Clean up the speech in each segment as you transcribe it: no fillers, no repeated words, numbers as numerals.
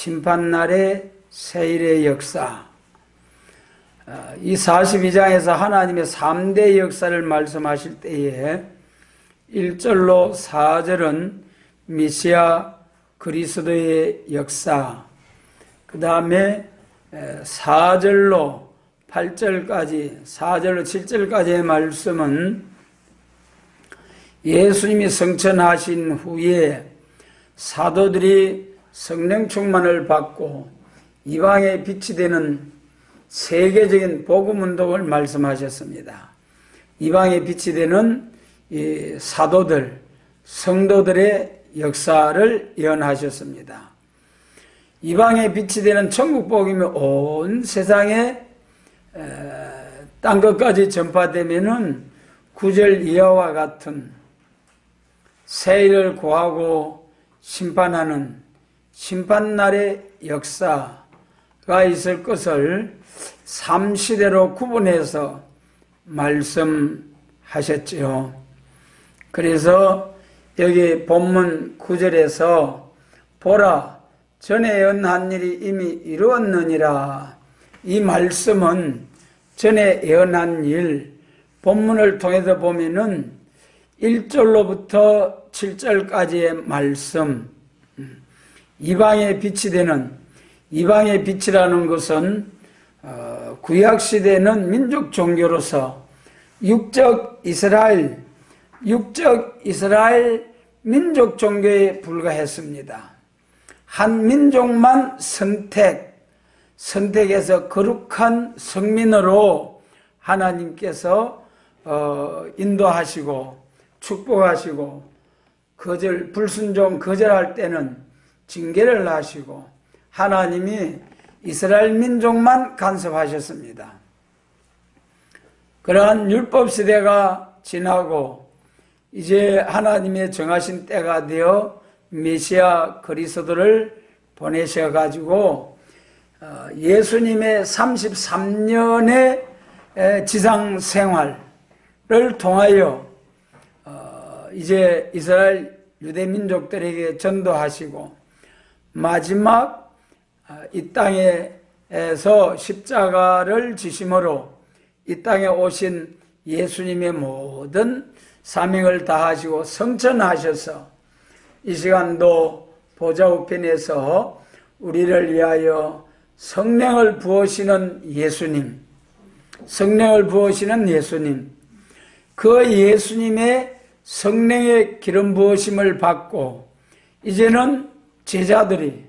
심판날의 세일의 역사. 이 42장에서 하나님의 3대 역사를 말씀하실 때에 1절로 4절은 메시아 그리스도의 역사, 그 다음에 4절로 8절까지, 4절로 7절까지의 말씀은 예수님이 성천하신 후에 사도들이 성령 충만을 받고 이방의 빛이 되는 세계적인 복음 운동을 말씀하셨습니다. 이방의 빛이 되는 이 사도들, 성도들의 역사를 예언하셨습니다. 이방의 빛이 되는 천국 복음이 온 세상에 땅끝까지 전파되면은 9절 이하와 같은 세일을 고하고 심판하는 심판날의 역사가 있을 것을 3시대로 구분해서 말씀하셨지요. 그래서 여기 본문 9절에서 보라 전에 예언한 일이 이미 이루었느니라, 이 말씀은 전에 예언한 일, 본문을 통해서 보면은 1절로부터 7절까지의 말씀, 이방의 빛이 되는, 이방의 빛이라는 것은 구약시대는 민족 종교로서 육적 이스라엘 민족 종교에 불과했습니다. 한 민족만 선택해서 거룩한 성민으로 하나님께서 인도하시고 축복하시고, 불순종 거절할 때는 징계를 하시고 하나님이 이스라엘 민족만 간섭하셨습니다. 그러한 율법 시대가 지나고 이제 하나님의 정하신 때가 되어 메시아 그리스도를 보내셔가지고 예수님의 33년의 지상 생활을 통하여 이제 이스라엘 유대 민족들에게 전도하시고 마지막 이 땅에서 십자가를 지심으로 이 땅에 오신 예수님의 모든 사명을 다하시고 성천하셔서 이 시간도 보좌 우편에서 우리를 위하여 성령을 부으시는 예수님, 그 예수님의 성령의 기름 부으심을 받고 이제는 제자들이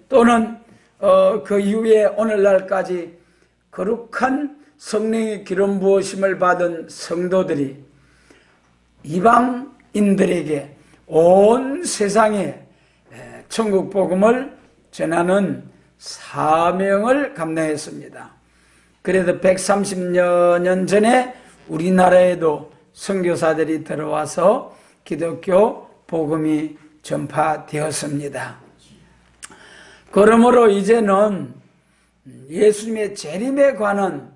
또는 그 이후에 오늘날까지 거룩한 성령의 기름 부으심을 받은 성도들이 이방인들에게 온 세상에 천국 복음을 전하는 사명을 감당했습니다. 그래서 130여 년 전에 우리나라에도 선교사들이 들어와서 기독교 복음이 전파되었습니다. 그러므로 이제는 예수님의 재림에 관한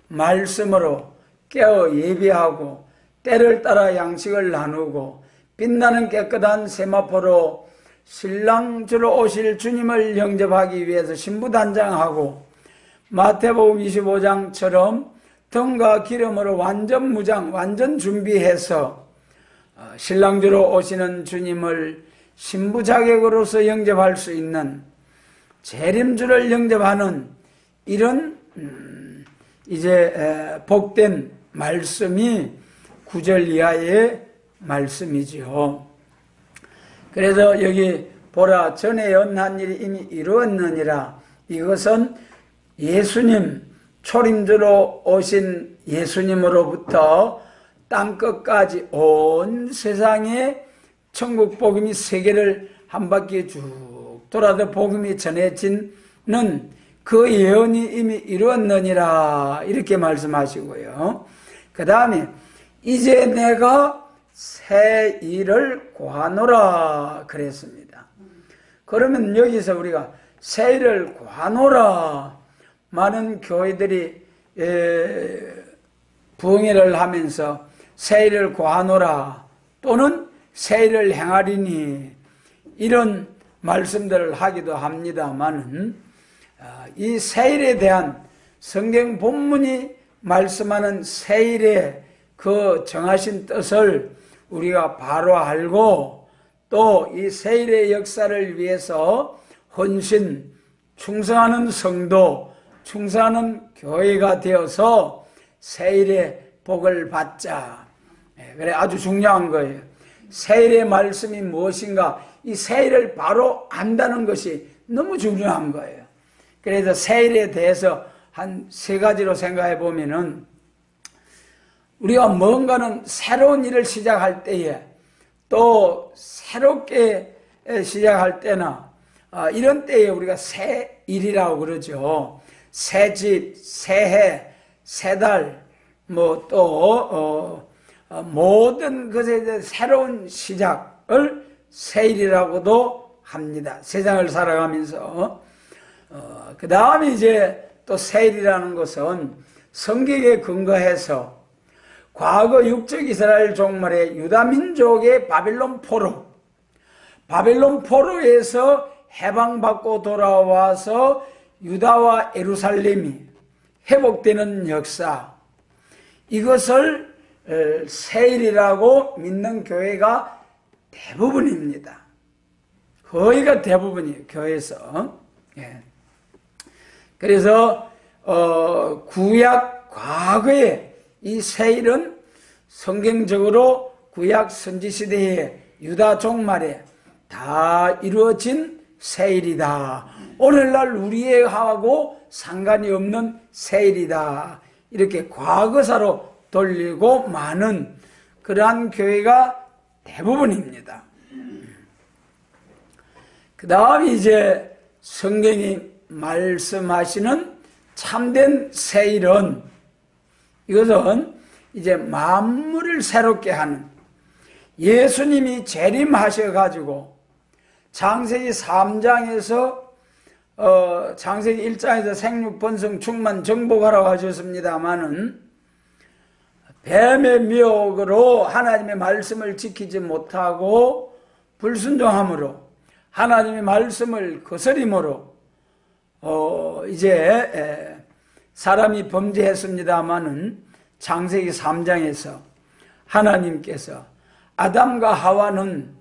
말씀으로 깨어 예비하고 때를 따라 양식을 나누고 빛나는 깨끗한 세마포로 신랑주로 오실 주님을 영접하기 위해서 신부단장하고 마태복음 25장처럼 등과 기름으로 완전 무장, 완전 준비해서 신랑주로 오시는 주님을 신부 자격으로서 영접할 수 있는 재림주를 영접하는 이런 이제 복된 말씀이 9절 이하의 말씀이지요. 그래서 여기 보라 전에 예언한 일이 이미 이루었느니라, 이것은 예수님 초림주로 오신 예수님으로부터 땅끝까지 온 세상에 천국 복음이 세계를 한 바퀴 쭉 돌아도 복음이 전해지는 그 예언이 이미 이루었느니라, 이렇게 말씀하시고요. 그 다음에 이제 내가 새 일을 구하노라 그랬습니다. 그러면 여기서 우리가 새 일을 구하노라, 많은 교회들이 부흥회를 하면서 새 일을 구하노라 또는 새 일을 행하리니, 이런 말씀들을 하기도 합니다만은 이 세일에 대한 성경 본문이 말씀하는 세일의 그 정하신 뜻을 우리가 바로 알고 또 이 세일의 역사를 위해서 헌신, 충성하는 성도, 충성하는 교회가 되어서 세일의 복을 받자. 그래 아주 중요한 거예요. 세일의 말씀이 무엇인가, 이 세일을 바로 안다는 것이 너무 중요한 거예요. 그래서 세일에 대해서 한 세 가지로 생각해 보면은, 우리가 뭔가는 새로운 일을 시작할 때에 또 새롭게 시작할 때나 이런 때에 우리가 새 일이라고 그러죠. 새 집, 새해, 새달, 뭐 또 모든 것에 대해 새로운 시작을 새일이라고도 합니다. 세상을 살아가면서. 그 다음에 이제 또 새일이라는 것은 성경에 근거해서 과거 육적 이스라엘 종말의 유다민족의 바벨론 포로에서 해방받고 돌아와서 유다와 예루살렘이 회복되는 역사, 이것을 새일이라고 믿는 교회가 대부분입니다. 거의가 대부분이에요, 교회에서. 예. 그래서 구약 과거에 이 세일은 성경적으로 구약 선지시대의 유다 종말에 다 이루어진 세일이다. 오늘날 우리하고 상관이 없는 세일이다. 이렇게 과거사로 돌리고 많은 그러한 교회가 대부분입니다. 그 다음에 이제 성경이 말씀하시는 참된 세일은, 이것은 이제 만물을 새롭게 하는, 예수님이 재림하셔가지고 창세기 3장에서 창세기 1장에서 생육번성 충만 정복하라고 하셨습니다마는 뱀의 미혹으로 하나님의 말씀을 지키지 못하고 불순종함으로 하나님의 말씀을 거스림으로 이제 사람이 범죄했습니다마는 창세기 3장에서 하나님께서 아담과 하와는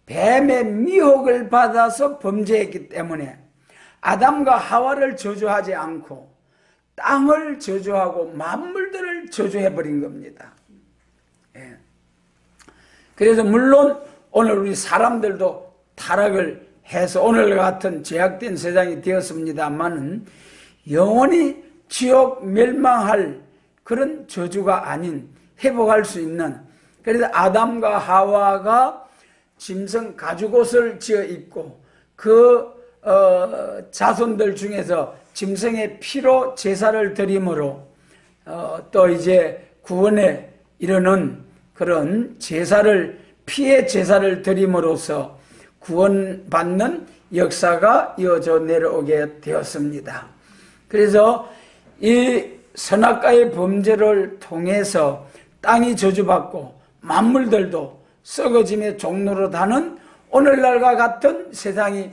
뱀의 미혹을 받아서 범죄했기 때문에 아담과 하와를 저주하지 않고 땅을 저주하고 만물들을 저주해버린 겁니다. 예. 그래서 물론 오늘 우리 사람들도 타락을 해서 오늘 같은 죄악된 세상이 되었습니다만은 영원히 지옥 멸망할 그런 저주가 아닌 회복할 수 있는, 그래서 아담과 하와가 짐승 가죽옷을 지어 입고 그 자손들 중에서 짐승의 피로 제사를 드림으로 또 이제 구원에 이르는 그런 제사를, 피의 제사를 드림으로써 구원받는 역사가 이어져 내려오게 되었습니다. 그래서 이 선악과의 범죄를 통해서 땅이 저주받고 만물들도 썩어짐의 종로로 다는 오늘날과 같은 세상이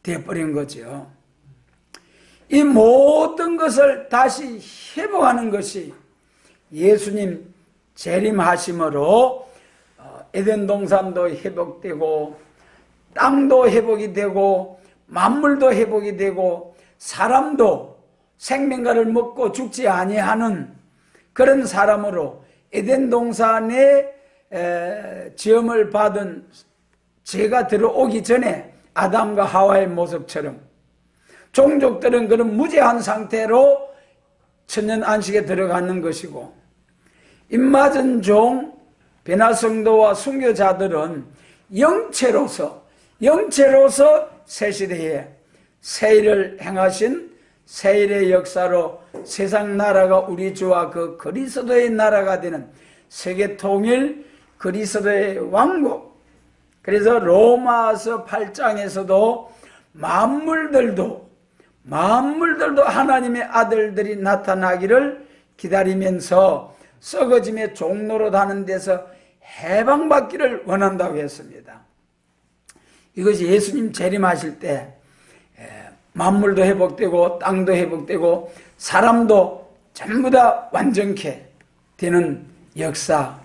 되어버린 거죠. 이 모든 것을 다시 회복하는 것이 예수님 재림하심으로 에덴 동산도 회복되고 땅도 회복이 되고 만물도 회복이 되고 사람도 생명과를 먹고 죽지 아니하는 그런 사람으로 에덴 동산에 지음을 받은 죄가 들어오기 전에 아담과 하와의 모습처럼 종족들은 그런 무죄한 상태로 천년 안식에 들어가는 것이고, 입맞은 종 베나성도와 순교자들은 영체로서 새 시대에 세일을 행하신 세일의 역사로 세상 나라가 우리 주와 그 그리스도의 나라가 되는 세계 통일 그리스도의 왕국. 그래서 로마서 8장에서도 만물들도 하나님의 아들들이 나타나기를 기다리면서 썩어짐의 종로로 다는 데서 해방받기를 원한다고 했습니다. 이것이 예수님 재림하실 때 만물도 회복되고 땅도 회복되고 사람도 전부 다 완전케 되는 역사,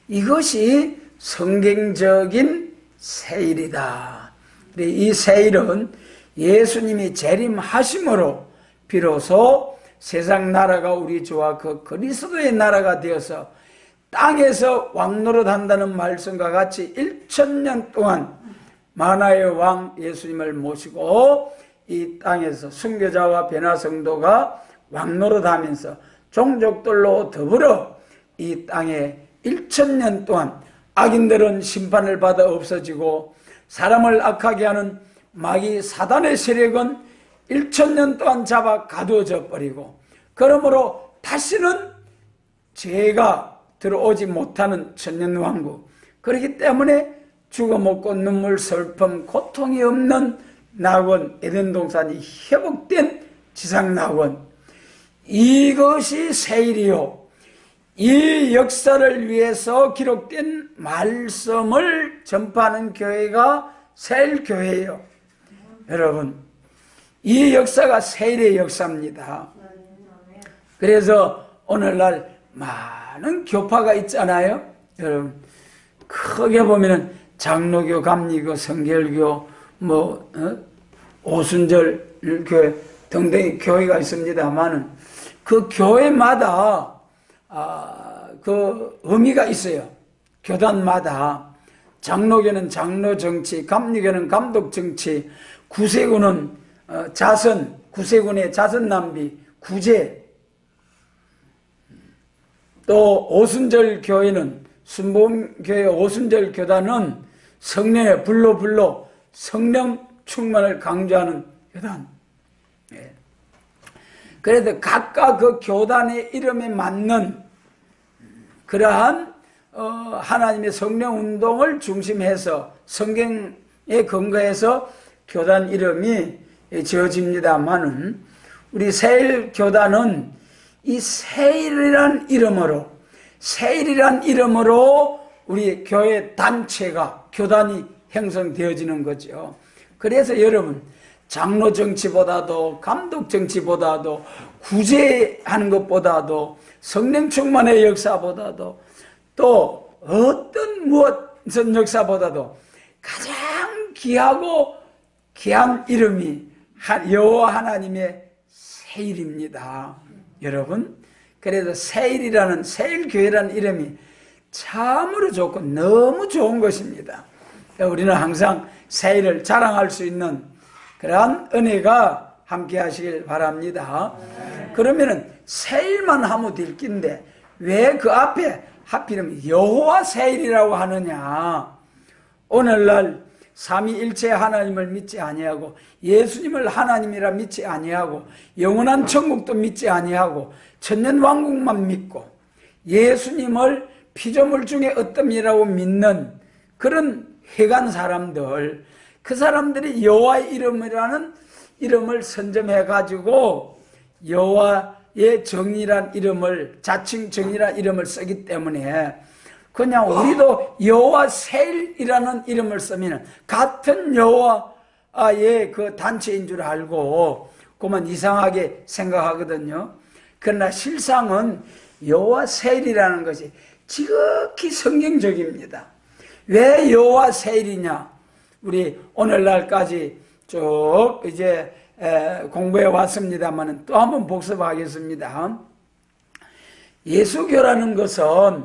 이것이 성경적인 세일이다. 이 세일은 예수님이 재림하심으로 비로소 세상 나라가 우리 주와 그 그리스도의 나라가 되어서 땅에서 왕노릇한다는 말씀과 같이 1000년 동안 만화의 왕 예수님을 모시고 이 땅에서 순교자와 변화성도가 왕노릇하면서 종족들로 더불어 이 땅에 1000년 동안 악인들은 심판을 받아 없어지고 사람을 악하게 하는 마귀 사단의 세력은 1000년 동안 잡아 가두어져 버리고, 그러므로 다시는 죄가 들어오지 못하는 천년왕국, 그렇기 때문에 죽어먹고 눈물 슬픔 고통이 없는 낙원 에덴 동산이 회복된 지상 낙원, 이것이 세일이요, 이 역사를 위해서 기록된 말씀을 전파하는 교회가 세일교회예요. 여러분, 이 역사가 세일의 역사입니다. 그래서 오늘날 많은 교파가 있잖아요. 여러분, 크게 보면은 장로교, 감리교, 성결교, 오순절 교회 등등의 교회가 있습니다만은 그 교회마다 그 의미가 있어요. 교단마다. 장로교는 장로 정치, 감리교는 감독 정치, 구세군은 자선, 구세군의 자선 낭비, 구제. 또 오순절 교회는 순복음교회 오순절 교단은 성령의 불로 성령 충만을 강조하는 교단. 그래도 각각 그 교단의 이름에 맞는 그러한 하나님의 성령 운동을 중심해서 성경에 근거해서 교단 이름이 지어집니다만은 우리 세일교단은 이 세일이란 이름으로 우리 교회 단체가, 교단이 형성되어지는 거죠. 그래서 여러분, 장로 정치보다도 감독 정치보다도 구제하는 것보다도 성령 충만의 역사보다도 또 어떤 무엇은 역사보다도 가장 귀하고 귀한 이름이 여호와 하나님의 세일입니다. 여러분, 그래서 세일이라는, 세일교회라는 이름이 참으로 좋고 너무 좋은 것입니다. 우리는 항상 세일을 자랑할 수 있는 그러한 은혜가 함께 하시길 바랍니다. 그러면은 세일만 하면 될 낀데 왜 그 앞에 하필이면 여호와 세일이라고 하느냐? 오늘날 삼위일체 하나님을 믿지 아니하고 예수님을 하나님이라 믿지 아니하고 영원한 천국도 믿지 아니하고 천년왕국만 믿고 예수님을 피조물 중에 어떤이라고 믿는 그런 회간 사람들, 그 사람들이 여호와의 이름이라는 이름을 선점해 가지고 여호와의 정의란 이름을, 자칭 정의란 이름을 쓰기 때문에 그냥 우리도 여호와 세일이라는 이름을 쓰면 같은 여호와의 그 단체인 줄 알고 그만 이상하게 생각하거든요. 그러나 실상은 여호와 세일이라는 것이 지극히 성경적입니다. 왜 여호와 세일이냐? 우리 오늘날까지 쭉 이제 공부해 왔습니다만 또 한번 복습하겠습니다. 예수교라는 것은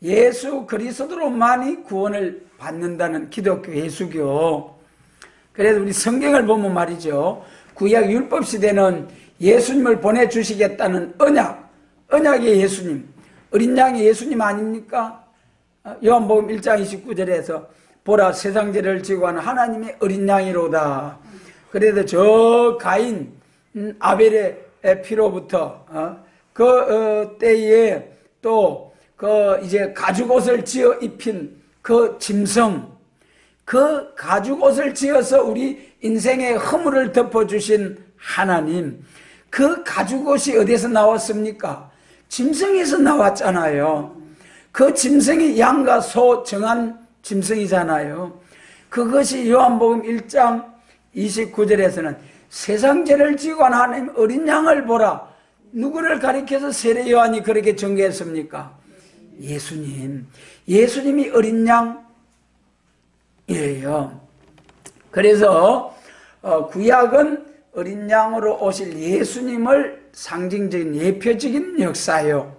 예수 그리스도로만이 구원을 받는다는 기독교 예수교. 그래서 우리 성경을 보면 말이죠, 구약 율법 시대는 예수님을 보내주시겠다는 언약의 예수님, 어린 양의 예수님 아닙니까? 요한복음 1장 29절에서 보라, 세상 죄를 지고 하는 하나님의 어린 양이로다. 그래서 저 가인 아벨의 피로부터 때에 또 이제 가죽옷을 지어 입힌 그 짐승, 그 가죽옷을 지어서 우리 인생의 허물을 덮어주신 하나님, 그 가죽옷이 어디서 나왔습니까? 짐승에서 나왔잖아요. 그 짐승이 양과 소 정한 짐승이잖아요. 그것이 요한복음 1장 29절에서는 세상 죄를 지고 간 하나님 어린 양을 보라. 누구를 가리켜서 세례 요한이 그렇게 전개했습니까? 예수님. 예수님이 어린 양이에요. 그래서 구약은 어린 양으로 오실 예수님을 상징적인 예표적인 역사예요.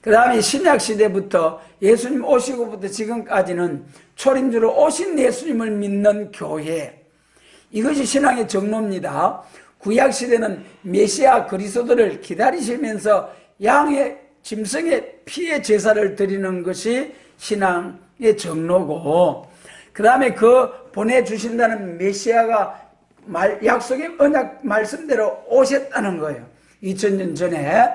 그 다음에 신약시대부터 예수님 오시고부터 지금까지는 초림주로 오신 예수님을 믿는 교회, 이것이 신앙의 정로입니다. 구약시대는 메시아 그리스도를 기다리시면서 양의 짐승의 피의 제사를 드리는 것이 신앙의 정로고, 그 다음에 그 보내주신다는 메시아가 약속의 언약 말씀대로 오셨다는 거예요. 2000년 전에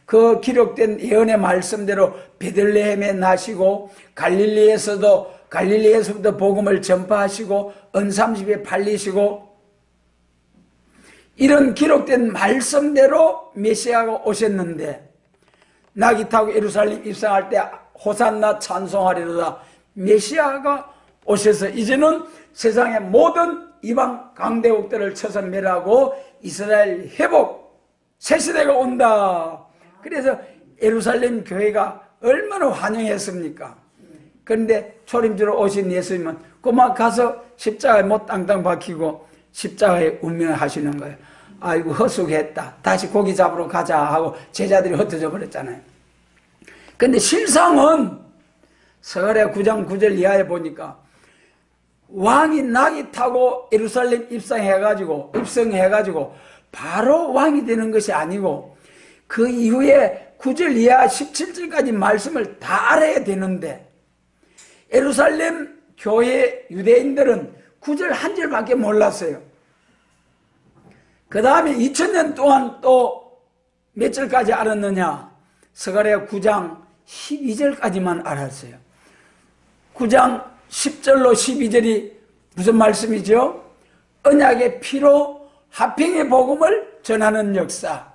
그 기록된 예언의 말씀대로 베들레헴에 나시고 갈릴리에서부터 복음을 전파하시고 언삼십에 팔리시고, 이런 기록된 말씀대로 메시아가 오셨는데, 낙이 타고 예루살렘 입성할 때 호산나 찬송하리로다. 메시아가 오셔서 이제는 세상의 모든 이방 강대국들을 쳐서 멸하고 이스라엘 회복 새 시대가 온다. 그래서 예루살렘 교회가 얼마나 환영했습니까? 그런데 초림주로 오신 예수님은 그만 가서 십자가에 못 땅땅 박히고 십자가에 운명하시는 거예요. 아이고 허숙했다. 다시 고기 잡으러 가자 하고 제자들이 흩어져 버렸잖아요. 근데 실상은 스가랴 9장 9절 이하에 보니까 왕이 낙이 타고 예루살렘 입성해가지고 바로 왕이 되는 것이 아니고, 그 이후에 9절 이하 17절까지 말씀을 다 알아야 되는데, 예루살렘 교회 유대인들은 9절 한 절밖에 몰랐어요. 그 다음에 2000년 동안 또 몇 절까지 알았느냐? 스가랴 9장 12절까지만 알았어요. 9장 10절로 12절이 무슨 말씀이죠? 언약의 피로 화평의 복음을 전하는 역사.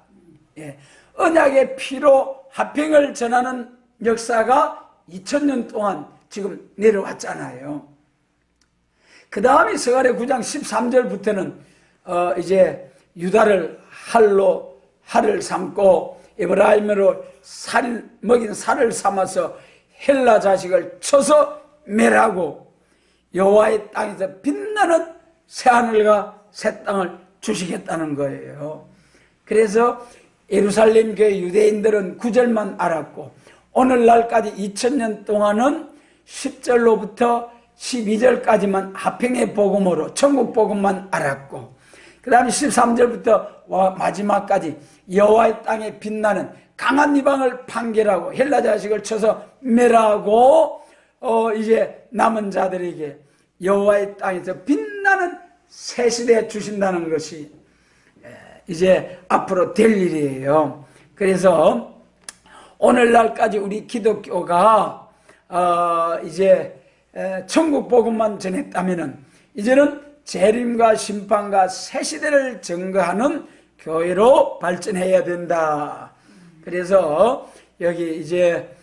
언약의 피로 화평을 전하는 역사가 2000년 동안 지금 내려왔잖아요. 그 다음에 스가랴 9장 13절부터는 이제 유다를 할을 삼고 에브라임으로 먹인 살을 삼아서 헬라 자식을 쳐서 멸하고 여호와의 땅에서 빛나는 새하늘과 새 땅을 주시겠다는 거예요. 그래서 예루살렘 교회 유대인들은 9절만 알았고, 오늘날까지 2000년 동안은 10절로부터 12절까지만 화평의 복음으로 천국 복음만 알았고, 그 다음에 13절부터 마지막까지 여호와의 땅에 빛나는 강한 이방을 판결하고 헬라 자식을 쳐서 멸하고 이제 남은 자들에게 여호와의 땅에서 빛나는 새 시대 주신다는 것이 이제 앞으로 될 일이에요. 그래서 오늘날까지 우리 기독교가 이제 천국 복음만 전했다면은 이제는 재림과 심판과 새 시대를 증거하는 교회로 발전해야 된다. 그래서 여기 이제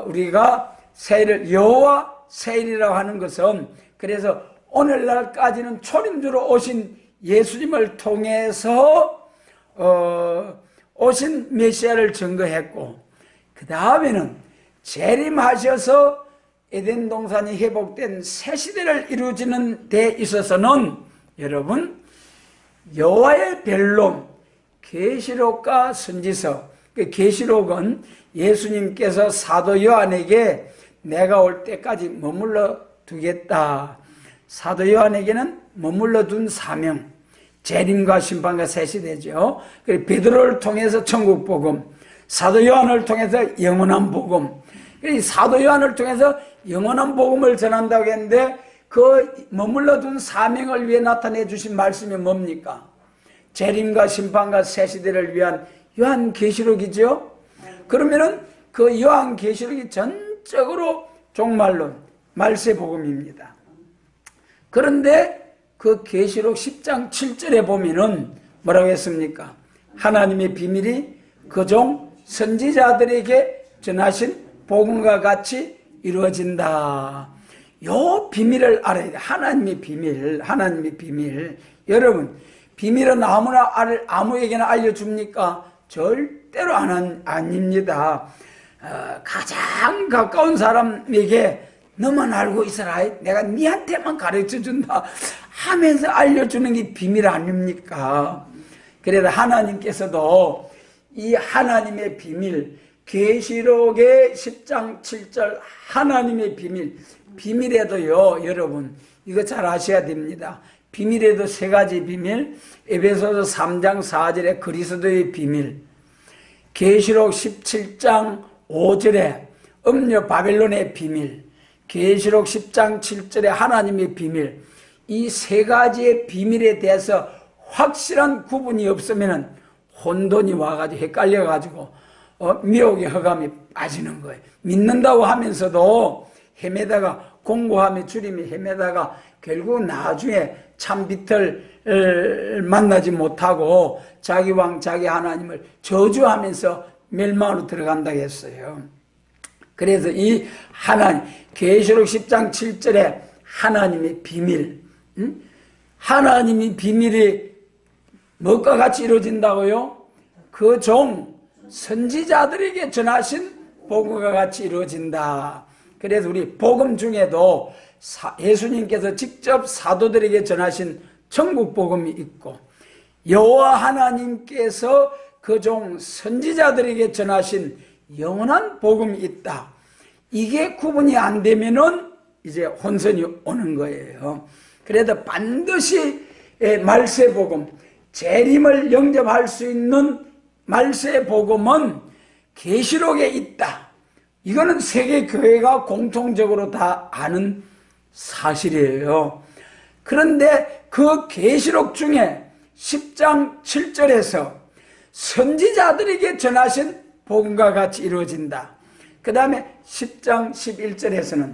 우리가 세일, 여호와 세일이라고 하는 것은, 그래서 오늘날까지는 초림주로 오신 예수님을 통해서 오신 메시아를 증거했고, 그 다음에는 재림하셔서 에덴 동산이 회복된 새 시대를 이루어지는 데 있어서는 여러분 여호와의 변론, 계시록과 선지서, 그 계시록은 예수님께서 사도 요한에게 내가 올 때까지 머물러 두겠다. 사도 요한에게는 머물러 둔 사명, 재림과 심판과 새 시대죠. 그리고 베드로를 통해서 천국 복음, 사도 요한을 통해서 영원한 복음, 사도 요한을 통해서 영원한 복음을 전한다고 했는데, 그 머물러 둔 사명을 위해 나타내 주신 말씀이 뭡니까? 재림과 심판과 새 시대를 위한 요한계시록이죠. 그러면은 그 요한계시록이 전적으로 종말론, 말세복음입니다. 그런데 그 계시록 10장 7절에 보면은 뭐라고 했습니까? 하나님의 비밀이 그 종 선지자들에게 전하신 복음과 같이 이루어진다. 요 비밀을 알아야 돼. 하나님의 비밀. 여러분, 비밀은 아무에게나 알려줍니까? 절대로 아닙니다. 가장 가까운 사람에게 너만 알고 있어라, 내가 니한테만 가르쳐준다 하면서 알려주는 게 비밀 아닙니까? 그래서 하나님께서도 이 하나님의 비밀, 계시록의 10장 7절 하나님의 비밀에도요, 여러분 이거 잘 아셔야 됩니다. 비밀에도 세 가지 비밀, 에베소서 3장 4절에 그리스도의 비밀, 계시록 17장 5절에 음녀 바벨론의 비밀, 계시록 10장 7절에 하나님의 비밀, 이 세 가지의 비밀에 대해서 확실한 구분이 없으면 혼돈이 와가지고 헷갈려가지고 미혹의 허감이 빠지는 거예요. 믿는다고 하면서도 헤매다가 공고하며 주림이 헤매다가 결국 나중에 참 빛을 만나지 못하고 자기 왕 자기 하나님을 저주하면서 멸망으로 들어간다고 했어요. 그래서 이 하나님 계시록 10장 7절에 하나님의 비밀, 하나님의 비밀이 무엇과 같이 이루어진다고요? 그 종 선지자들에게 전하신 복음과 같이 이루어진다. 그래서 우리 복음 중에도 예수님께서 직접 사도들에게 전하신 천국 복음이 있고, 여호와 하나님께서 그 종 선지자들에게 전하신 영원한 복음이 있다. 이게 구분이 안 되면은 이제 혼선이 오는 거예요. 그래도 반드시 말세 복음, 재림을 영접할 수 있는 말세 복음은 계시록에 있다. 이거는 세계 교회가 공통적으로 다 아는 사실이에요. 그런데 그 계시록 중에 10장 7절에서 선지자들에게 전하신 복음과 같이 이루어진다. 그 다음에 10장 11절에서는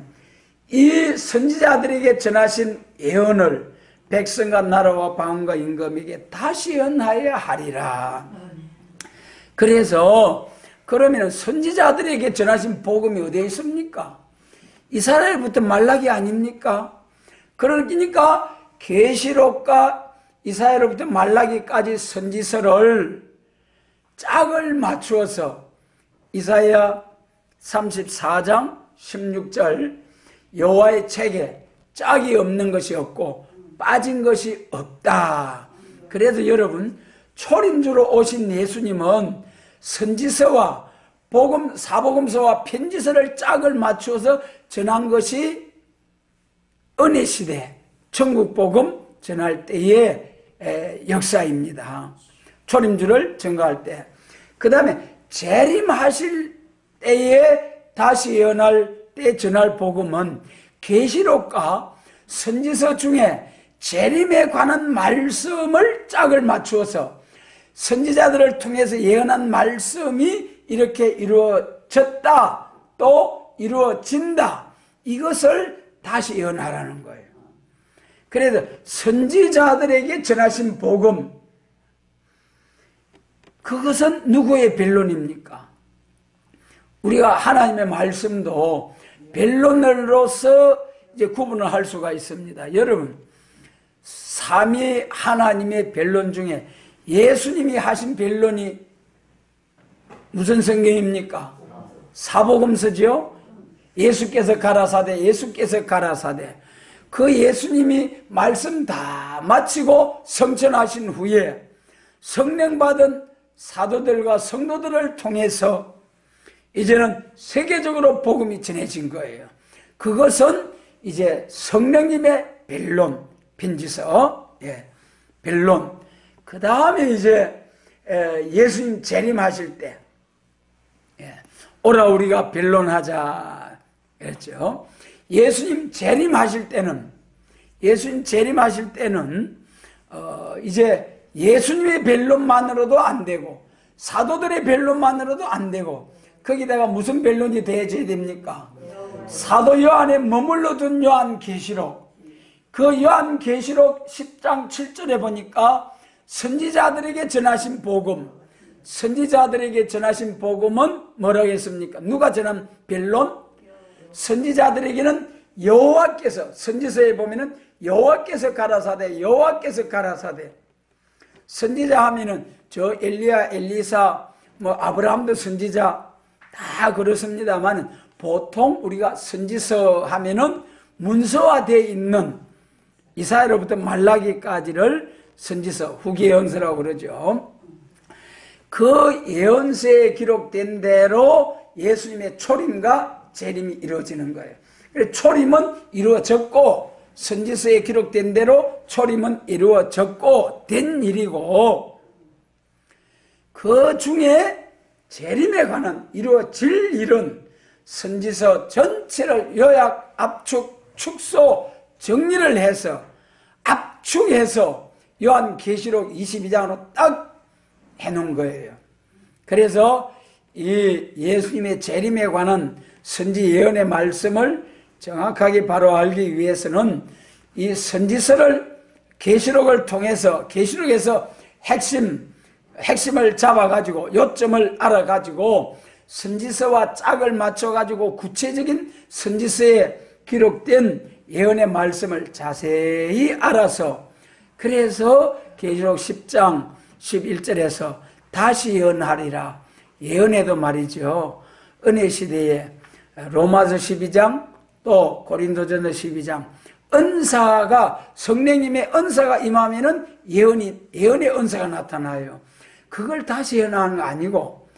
이 선지자들에게 전하신 예언을 백성과 나라와 방언과 임금에게 다시 예언하여야 하리라. 그래서 그러면 선지자들에게 전하신 복음이 어디에 있습니까? 이스라엘부터 말라기 아닙니까? 그러니까 계시록과 이사야로부터 말라기까지 선지서를 짝을 맞추어서 이사야 34장 16절 여호와의 책에 짝이 없는 것이 없고 빠진 것이 없다. 그래서 여러분, 초림주로 오신 예수님은 선지서와 사복음서와 편지서를 짝을 맞추어서 전한 것이 은혜시대 천국복음 전할 때의 역사입니다. 초림주를 증거할 때. 그 다음에 재림하실 때에 다시 예언할 때 전할 복음은 계시록과 선지서 중에 재림에 관한 말씀을 짝을 맞추어서 선지자들을 통해서 예언한 말씀이 이렇게 이루어졌다, 또 이루어진다, 이것을 다시 예언하라는 거예요. 그래서 선지자들에게 전하신 복음, 그것은 누구의 변론입니까? 우리가 하나님의 말씀도 변론으로서 이제 구분을 할 수가 있습니다. 여러분, 삼위 하나님의 변론 중에 예수님이 하신 변론이 무슨 성경입니까? 사복음서죠. 예수께서 가라사대. 그 예수님이 말씀 다 마치고 성천하신 후에 성령 받은 사도들과 성도들을 통해서 이제는 세계적으로 복음이 전해진 거예요. 그것은 이제 성령님의 변론, 편지서, 변론. 그 다음에 이제 예수님 재림하실 때, 오라 우리가 변론하자 그랬죠. 예수님 재림하실 때는 이제 예수님의 변론만으로도 안 되고 사도들의 변론만으로도 안 되고 거기다가 무슨 변론이 되어져야 됩니까? 사도 요한에 머물러 둔 요한계시록, 그 요한계시록 10장 7절에 보니까 선지자들에게 전하신 복음, 선지자들에게 전하신 복음은 뭐라고 했습니까? 누가 전한 변론? 선지자들에게는 여호와께서, 선지서에 보면은 여호와께서 가라사대, 여호와께서 가라사대. 선지자 하면은 저 엘리야, 엘리사, 뭐 아브라함도 선지자 다 그렇습니다만, 보통 우리가 선지서 하면은 문서화되어 있는 이사야로부터 말라기까지를 선지서, 후기예언서라고 그러죠. 그 예언서에 기록된 대로 예수님의 초림과 재림이 이루어지는 거예요. 그래서 초림은 이루어졌고, 선지서에 기록된 대로 초림은 이루어졌고 된 일이고, 그 중에 재림에 관한 이루어질 일은 선지서 전체를 요약, 압축, 축소, 정리를 해서 압축해서 요한계시록 22장으로 딱 해놓은 거예요. 그래서 이 예수님의 재림에 관한 선지 예언의 말씀을 정확하게 바로 알기 위해서는 이 선지서를 계시록을 통해서, 계시록에서 핵심을 잡아가지고 요점을 알아가지고 선지서와 짝을 맞춰가지고 구체적인 선지서에 기록된 예언의 말씀을 자세히 알아서, 그래서 계시록 10장 11절에서 다시 예언하리라. 예언에도 말이죠, 은혜 시대에 로마서 12장 또 고린도전서 12장 은사가, 성령님의 은사가 임하면은 예언의 은사가 나타나요. 그걸 다시 예언하는 거 아니고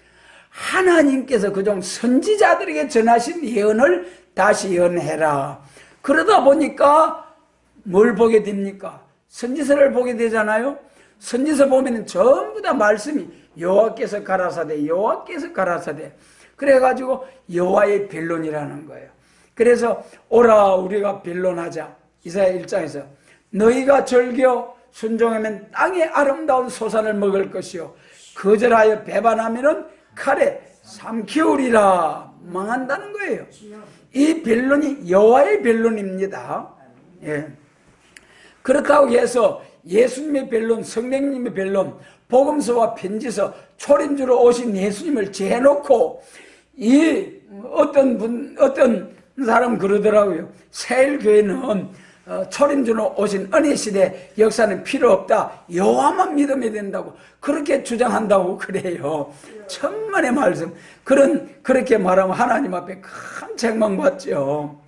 하나님께서 그종 선지자들에게 전하신 예언을 다시 예언해라. 그러다 보니까 뭘 보게 됩니까? 선지서를 보게 되잖아요. 선지서 보면 전부 다 말씀이 여호와께서 가라사대, 여호와께서 가라사대. 그래가지고 여호와의 변론이라는 거예요. 그래서 오라 우리가 변론하자. 이사야 1장에서 너희가 절겨 순종하면 땅의 아름다운 소산을 먹을 것이요 거절하여 배반하면은 칼에 삼키우리라. 망한다는 거예요. 이 변론이 여호와의 변론입니다. 예. 그렇다고 해서 예수님의 변론, 성령님의 변론, 복음서와 편지서, 초림주로 오신 예수님을 재놓고 어떤 사람 그러더라고요. 새일교회는 초림주로 오신 은혜시대 역사는 필요 없다. 여호와만 믿으면 된다고 그렇게 주장한다고 그래요. 천만의 말씀. 그렇게 말하면 하나님 앞에 큰 책망받죠.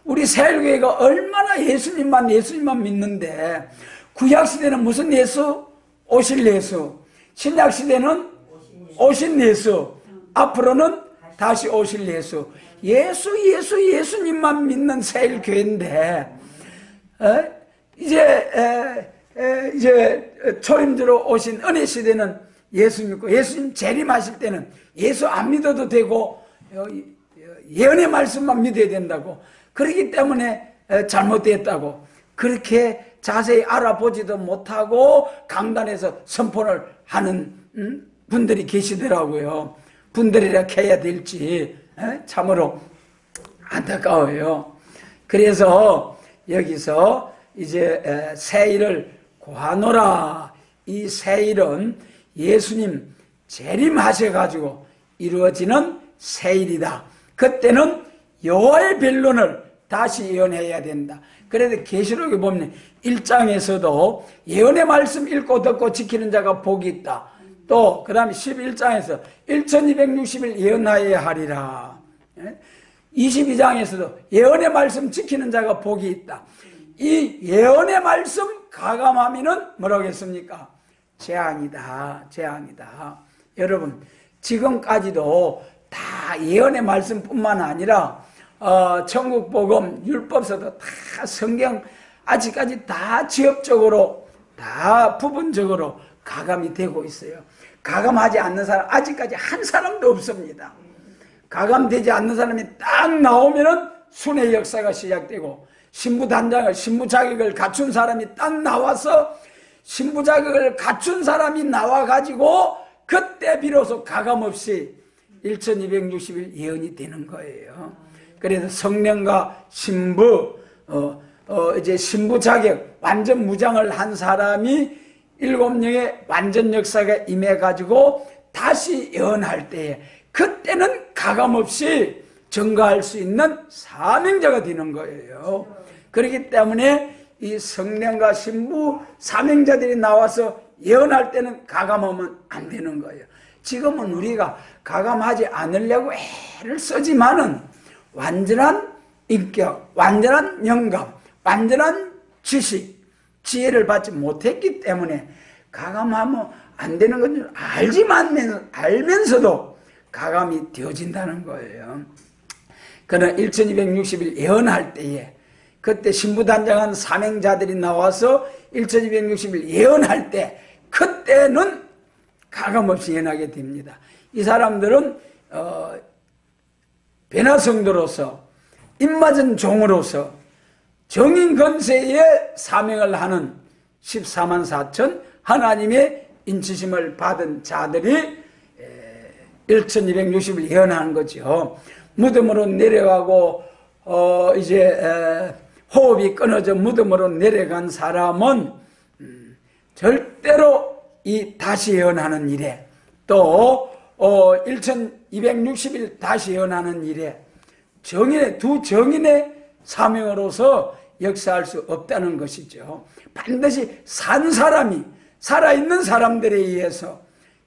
우리 새일교회가 얼마나 예수님만 믿는데, 구약시대는 무슨 예수? 오실 예수. 신약시대는 오신 예수. 앞으로는 다시 오실 예수. 예수님만 믿는 새일교회인데, 이제 초림주로 오신 은혜시대는 예수 믿고, 예수님 재림하실 때는 예수 안 믿어도 되고 예언의 말씀만 믿어야 된다고, 그렇기 때문에 잘못됐다고 그렇게 자세히 알아보지도 못하고 강단에서 선포를 하는 분들이 계시더라고요. 분들이라 해야 될지 참으로 안타까워요. 그래서 여기서 이제 새일을 고하노라. 이 새일은 예수님 재림하셔가지고 이루어지는 새일이다. 그때는 여호와의 변론을 다시 예언해야 된다. 그래서 계시록에 보면 1장에서도 예언의 말씀 읽고 듣고 지키는 자가 복이 있다. 또 그 다음에 11장에서 1260일 예언하여야 하리라. 22장에서도 예언의 말씀 지키는 자가 복이 있다. 이 예언의 말씀 가감하면은 뭐라고 했습니까? 재앙이다. 여러분, 지금까지도 다 예언의 말씀뿐만 아니라 천국복음, 율법서도 다 성경 아직까지 다 지엽적으로, 다 부분적으로 가감이 되고 있어요. 가감하지 않는 사람 아직까지 한 사람도 없습니다. 가감되지 않는 사람이 딱 나오면은 순회 역사가 시작되고, 신부 자격을 갖춘 사람이 딱 나와서 신부 자격을 갖춘 사람이 나와가지고 그때 비로소 가감없이 1260일 예언이 되는 거예요. 그래서 성령과 신부, 이제 신부 자격, 완전 무장을 한 사람이 7명의 완전 역사가 임해가지고 다시 예언할 때에, 그때는 가감없이 증거할 수 있는 사명자가 되는 거예요. 그렇기 때문에 이 성령과 신부 사명자들이 나와서 예언할 때는 가감하면 안 되는 거예요. 지금은 우리가 가감하지 않으려고 애를 쓰지만은 완전한 인격, 완전한 영감, 완전한 지식, 지혜를 받지 못했기 때문에 가감하면 안 되는 건 알면서도 가감이 되어진다는 거예요. 그는 1260일 예언할 때에 그때 신부단장한 사명자들이 나와서 1260일 예언할 때 그때는 가감없이 예언하게 됩니다. 이 사람들은 변화성도로서 입맞은 종으로서 정인 권세의 사명을 하는 14만 4천 하나님의 인치심을 받은 자들이 1260일 예언하는 거죠. 무덤으로 내려가고 이제 호흡이 끊어져 무덤으로 내려간 사람은 절대로 이 다시 예언하는 일에 또 1260일 다시 예언하는 일에 두 정인의 사명으로서 역사할 수 없다는 것이죠. 반드시 산 사람이 살아있는 사람들에 의해서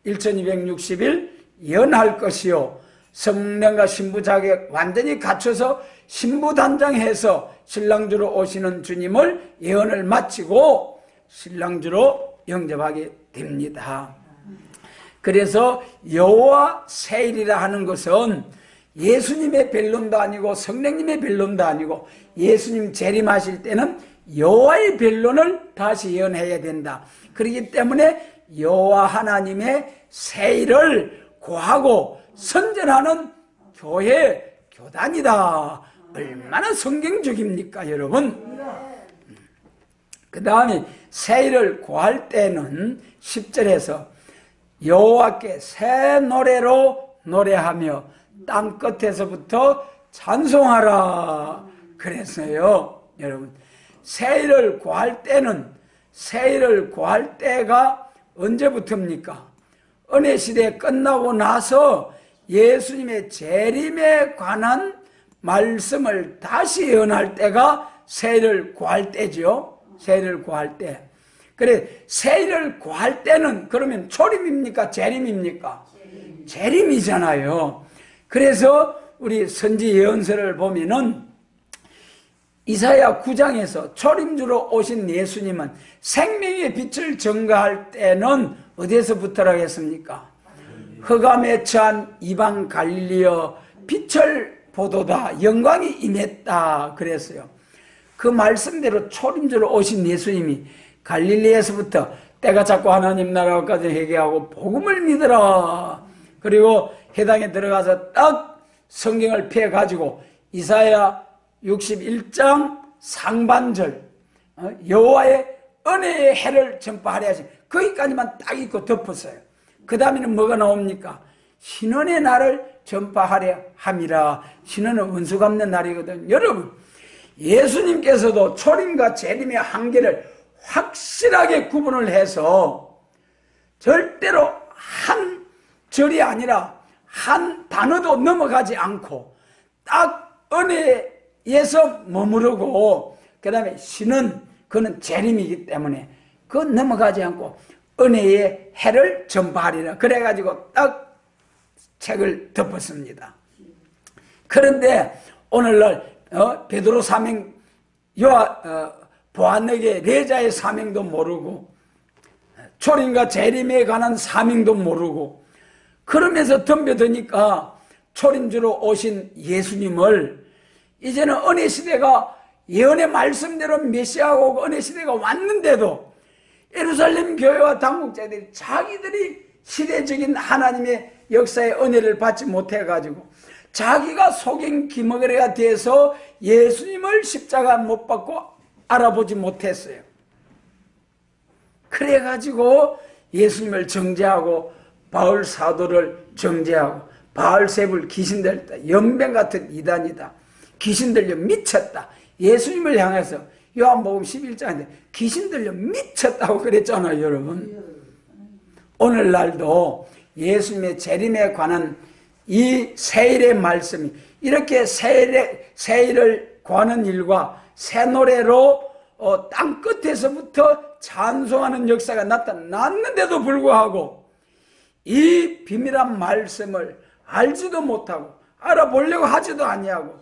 1260일 예언할 것이요 성령과 신부 자격 완전히 갖춰서 신부단장해서 신랑주로 오시는 주님을 예언을 마치고 신랑주로 영접하게 됩니다. 그래서 여호와 세일이라 하는 것은 예수님의 변론도 아니고 성령님의 변론도 아니고 예수님 재림하실 때는 여호와의 변론을 다시 예언해야 된다. 그렇기 때문에 여호와 하나님의 세일을 고하고 선전하는 교회, 교단이다. 얼마나 성경적입니까, 여러분? 그 다음에 세일을 고할 때는 10절에서 여호와께 새 노래로 노래하며 땅 끝에서부터 찬송하라 그랬어요. 여러분, 세일을 고할 때가 언제부터입니까? 은혜 시대 끝나고 나서 예수님의 재림에 관한 말씀을 다시 예언할 때가 세일을 고할 때죠. 세일을 고할 때. 그래, 세일을 고할 때는 그러면 초림입니까? 재림입니까? 재림이잖아요. 그래서 우리 선지 예언서를 보면은 이사야 9장에서 초림주로 오신 예수님은 생명의 빛을 증거할 때는 어디에서부터라고 했습니까? 흑암에 처한 이방 갈릴리여 빛을 보도다 영광이 임했다 그랬어요. 그 말씀대로 초림주로 오신 예수님이 갈릴리에서부터 때가 잡고 하나님 나라까지 회개하고 복음을 믿으라. 그리고 해당에 들어가서 딱 성경을 펴가지고 이사야 61장 상반절 여호와의 은혜의 해를 전파하려 하신 거기까지만 딱 읽고 덮었어요. 그 다음에는 뭐가 나옵니까? 신원의 날을 전파하려 함이라. 신원은 원수 갚는 날이거든. 여러분, 예수님께서도 초림과 재림의 한계를 확실하게 구분을 해서 절대로 한 절이 아니라 한 단어도 넘어가지 않고 딱 은혜에서 머무르고 그 다음에 신은 그는 재림이기 때문에 그건 넘어가지 않고 은혜의 해를 전파하리라 그래가지고 딱 책을 덮었습니다. 그런데 오늘날 베드로 사명 보아내게 레자의 사명도 모르고 초림과 재림에 관한 사명도 모르고 그러면서 덤벼드니까 초림주로 오신 예수님을 이제는 은혜시대가 예언의 말씀대로 메시아가 오고 은혜시대가 왔는데도 예루살렘 교회와 당국자들이 자기들이 시대적인 하나님의 역사의 은혜를 받지 못해가지고 자기가 속인 기머거리가 돼서 예수님을 십자가 못 받고 알아보지 못했어요. 그래가지고 예수님을 정죄하고 바울 사도를 정죄하고 바알세불 귀신들 연병 같은 이단이다. 귀신 들려 미쳤다. 예수님을 향해서 요한복음 11장인데 귀신 들려 미쳤다고 그랬잖아요, 여러분. 오늘날도 예수님의 재림에 관한 이 세일의 말씀이 이렇게 세일을 구하는 일과 새 노래로 땅 끝에서부터 찬송하는 역사가 나타났는데도 불구하고 이 비밀한 말씀을 알지도 못하고 알아보려고 하지도 아니하고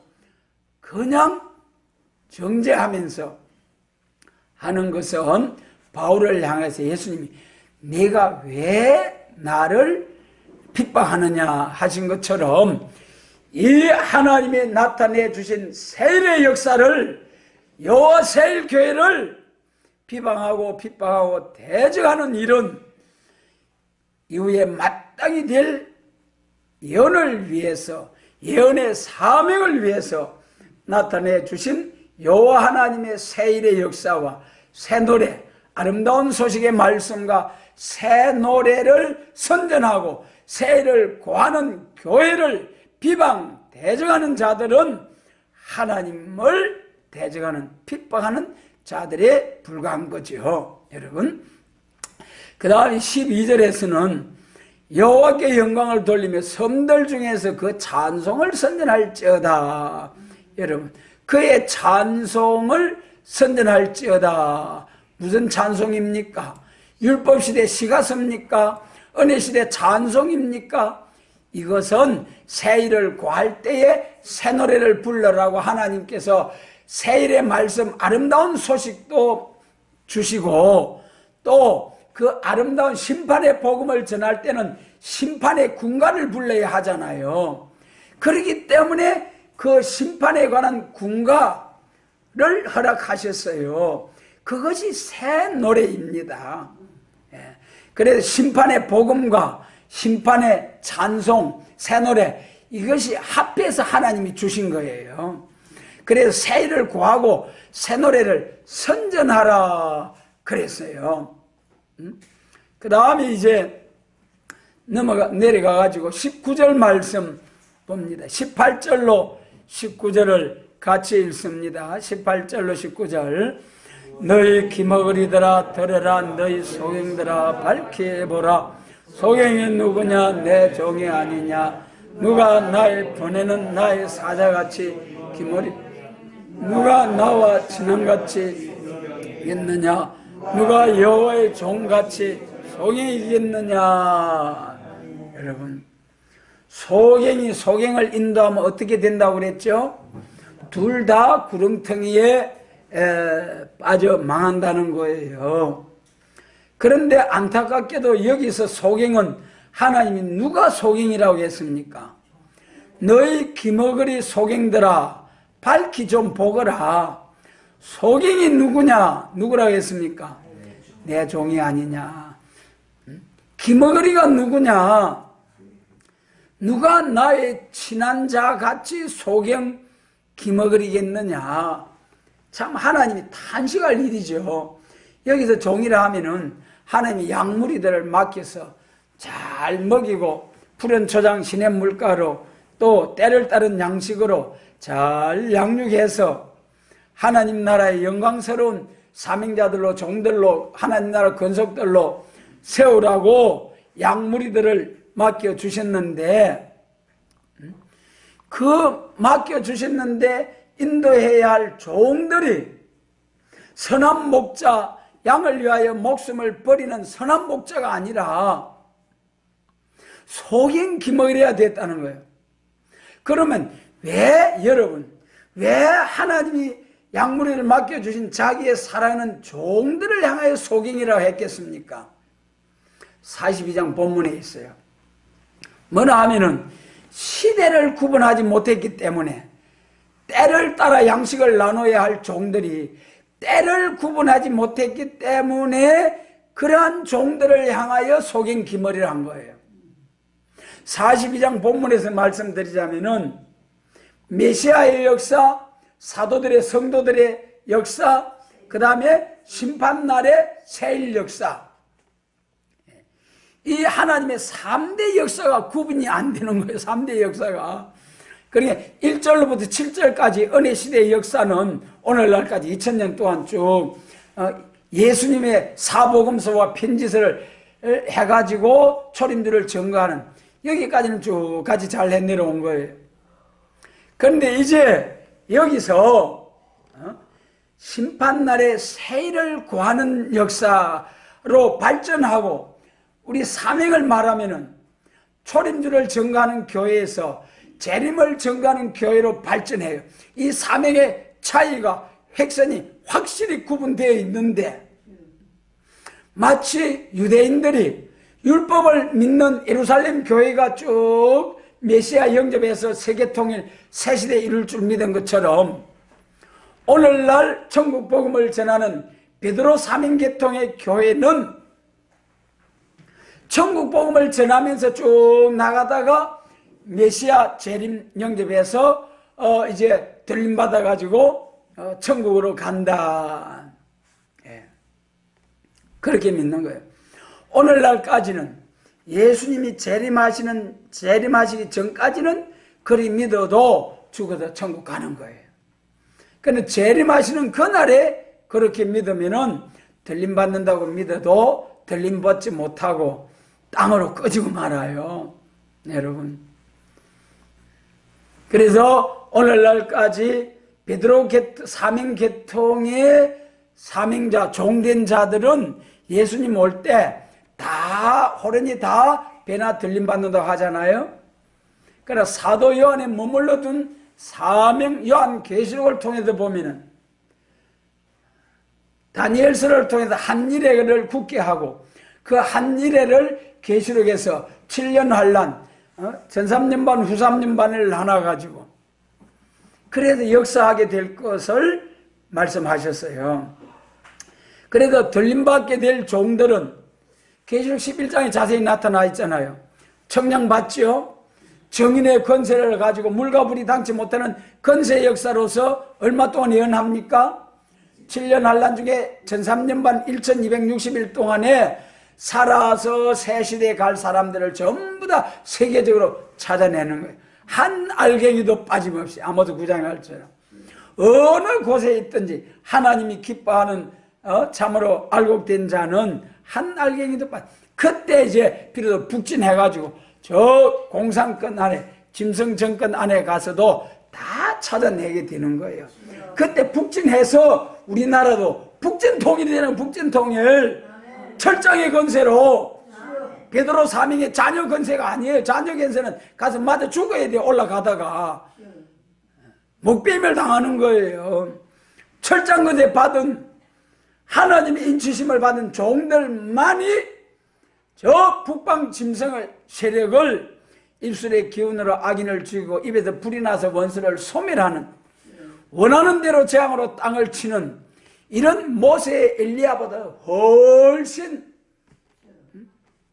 그냥 정죄하면서 하는 것은 바울을 향해서 예수님이 네가 왜 나를 핍박하느냐 하신 것처럼 이 하나님이 나타내 주신 세일의 역사를 여호와 세일교회를 비방하고 핍박하고 대적하는 일은 이후에 마땅히 될 예언을 위해서 예언의 사명을 위해서 나타내 주신 여호와 하나님의 세일의 역사와 새 노래 아름다운 소식의 말씀과 새 노래를 선전하고 세일을 구하는 교회를 비방 대적하는 자들은 하나님을 대적하는 핍박하는 자들에 불과한 거죠. 여러분, 그 다음에 12절에서는 여호와께 영광을 돌리며 섬들 중에서 그 찬송을 선전할지어다. 여러분, 그의 찬송을 선전할지어다. 무슨 찬송입니까? 율법시대 시가섭입니까? 은혜시대 찬송입니까? 이것은 세일을 구할 때에 새 노래를 불러라고 하나님께서 세일의 말씀 아름다운 소식도 주시고 또 그 아름다운 심판의 복음을 전할 때는 심판의 군가를 불러야 하잖아요. 그렇기 때문에 그 심판에 관한 군가를 허락하셨어요. 그것이 새 노래입니다. 그래서 심판의 복음과 심판의 찬송, 새 노래 이것이 합해서 하나님이 주신 거예요. 그래서 세일을 구하고 새 노래를 선전하라 그랬어요. 그 다음에 이제 내려가가지고 19절 말씀 봅니다. 18절로 19절을 같이 읽습니다. 18절로 19절. 너희 기머거리들아 들으라. 너희 소경들아 밝히 보라. 소경이 누구냐? 내 종이 아니냐? 누가 나의 보내는 나의 사자같이 기머리 누가 나와 친함같이 있느냐? 누가 여호와의 종같이 소경이겠느냐? 여러분, 소경이 소경을 인도하면 어떻게 된다고 그랬죠? 둘 다 구렁텅이에 빠져 망한다는 거예요. 그런데 안타깝게도 여기서 소경은 하나님이 누가 소경이라고 했습니까? 너희 기머거리 소경들아 밝히 좀 보거라. 소경이 누구냐? 누구라고 했습니까? 내 종이 아니냐? 기머거리가 누구냐? 누가 나의 친한 자 같이 소경 기머거리겠느냐? 참 하나님이 탄식할 일이죠. 여기서 종이라 하면은 하나님이 양무리들을 맡겨서 잘 먹이고 푸른 초장 시냇물가로 또 때를 따른 양식으로 잘 양육해서 하나님 나라의 영광스러운 사명자들로 종들로 하나님 나라 권속들로 세우라고 양무리들을 맡겨주셨는데 그 맡겨주셨는데 인도해야 할 종들이 선한 목자, 양을 위하여 목숨을 버리는 선한 목자가 아니라 소경 기머리가 됐다는 거예요. 그러면 왜 여러분, 왜 하나님이 양무리를 맡겨주신 자기의 사랑하는 종들을 향하여 소경이라고 했겠습니까? 42장 본문에 있어요. 뭐나 하면은 시대를 구분하지 못했기 때문에 때를 따라 양식을 나눠야 할 종들이 때를 구분하지 못했기 때문에 그러한 종들을 향하여 소경 기머리를 한 거예요. 42장 본문에서 말씀드리자면은 메시아의 역사, 사도들의 성도들의 역사, 그 다음에 심판날의 세일 역사, 이 하나님의 3대 역사가 구분이 안 되는 거예요. 3대 역사가. 그러니까 1절로부터 7절까지 은혜시대의 역사는 오늘날까지 2000년 동안 쭉 예수님의 사복음서와 편지서를 해가지고 초림들을 증거하는 여기까지는 쭉 같이 잘 내려온 거예요. 그런데 이제 여기서 심판날에 세일을 구하는 역사로 발전하고 우리 사명을 말하면은 초림주를 증거하는 교회에서 재림을 증거하는 교회로 발전해요. 이 사명의 차이가 획선이 확실히 구분되어 있는데, 마치 유대인들이 율법을 믿는 예루살렘 교회가 쭉 메시아 영접해서 세계통일 새시대에 이룰 줄 믿은 것처럼 오늘날 천국 복음을 전하는 베드로 사명계통의 교회는 천국 복음을 전하면서 쭉 나가다가 메시아 재림 영접해서 이제 들림 받아가지고 천국으로 간다. 예. 그렇게 믿는 거예요. 오늘날까지는 예수님이 재림하시기 전까지는 그리 믿어도 죽어서 천국 가는 거예요. 그런데 재림하시는 그날에 그렇게 믿으면은 들림 받는다고 믿어도 들림 받지 못하고 땅으로 꺼지고 말아요. 여러분. 그래서 오늘날까지 베드로 사명계통의 사명자, 종된 자들은 예수님 올 때 다 호련히 다 배나 들림 받는다고 하잖아요. 그러나 사도 요한에 머물러 둔 사명 요한 계시록을 통해서 보면은 다니엘서를 통해서 한 이래를 굳게 하고 그 한 이래를 계시록에서 7년 환란, 전 3년 반, 후 3년 반을 나눠가지고 그래서 역사하게 될 것을 말씀하셨어요. 그래도 들림받게 될 종들은 계시록 11장에 자세히 나타나 있잖아요. 청량받죠. 정인의 권세를 가지고 물과 불이 당치 못하는 권세 역사로서 얼마 동안 예언합니까? 7년 환란 중에 전 3년 반 1260일 동안에 살아서 새 시대에 갈 사람들을 전부 다 세계적으로 찾아내는 거예요. 한 알갱이도 빠짐없이 아모스 9장에 할처럼 어느 곳에 있든지 하나님이 기뻐하는 참으로 알곡된 자는 한 알갱이도 빠짐. 그때 이제 비로소 북진해가지고 저 공산권 안에 짐승 정권 안에 가서도 다 찾아내게 되는 거예요. 그때 북진해서 우리나라도 북진 통일이 되는 북진 통일 철장의 건세로 베드로 사명의 자녀 건세가 아니에요. 자녀 건세는 가서 맞아 죽어야 돼. 올라가다가 목배임을 당하는 거예요. 철장 건세 받은 하나님의 인치심을 받은 종들만이 저 북방 짐승을 세력을 입술의 기운으로 악인을 죽이고 입에서 불이 나서 원수를 소멸하는 원하는 대로 재앙으로 땅을 치는 이런 모세의 엘리야보다 훨씬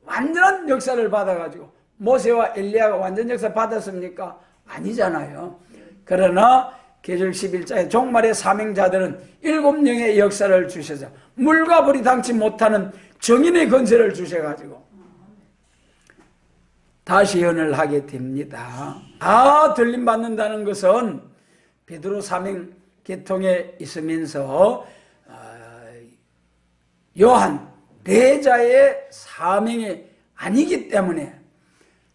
완전한 역사를 받아가지고 모세와 엘리야가 완전 역사 받았습니까? 아니잖아요. 그러나 계시록 11장의 종말의 사명자들은 7명의 역사를 주셔서 물과 불이 당치 못하는 정인의 건세를 주셔가지고 다시 예언을 하게 됩니다. 다 들림받는다는 것은 베드로 사명 계통에 있으면서 요한 대자의 사명이 아니기 때문에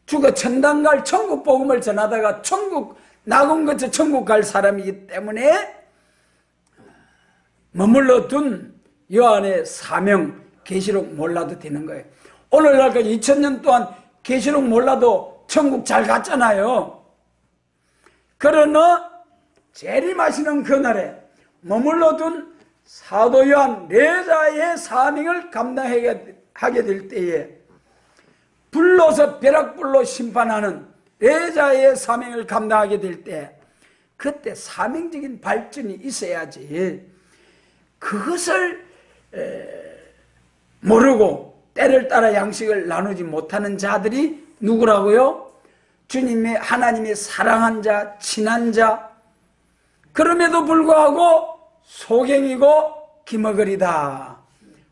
죽어 천당 갈 천국 복음을 전하다가 천국 낙원 거쳐 천국 갈 사람이기 때문에 머물러 둔 요한의 사명 계시록 몰라도 되는 거예요. 오늘날까지 2000년 동안 계시록 몰라도 천국 잘 갔잖아요. 그러나 재림하시는 그날에 머물러 둔 사도 요한 내자의 사명을 감당하게 될 때에 불로서 벼락불로 심판하는 내자의 사명을 감당하게 될 때 그때 사명적인 발전이 있어야지 그것을 모르고 때를 따라 양식을 나누지 못하는 자들이 누구라고요? 주님의 하나님의 사랑한 자, 친한 자 그럼에도 불구하고 소경이고 기머거리다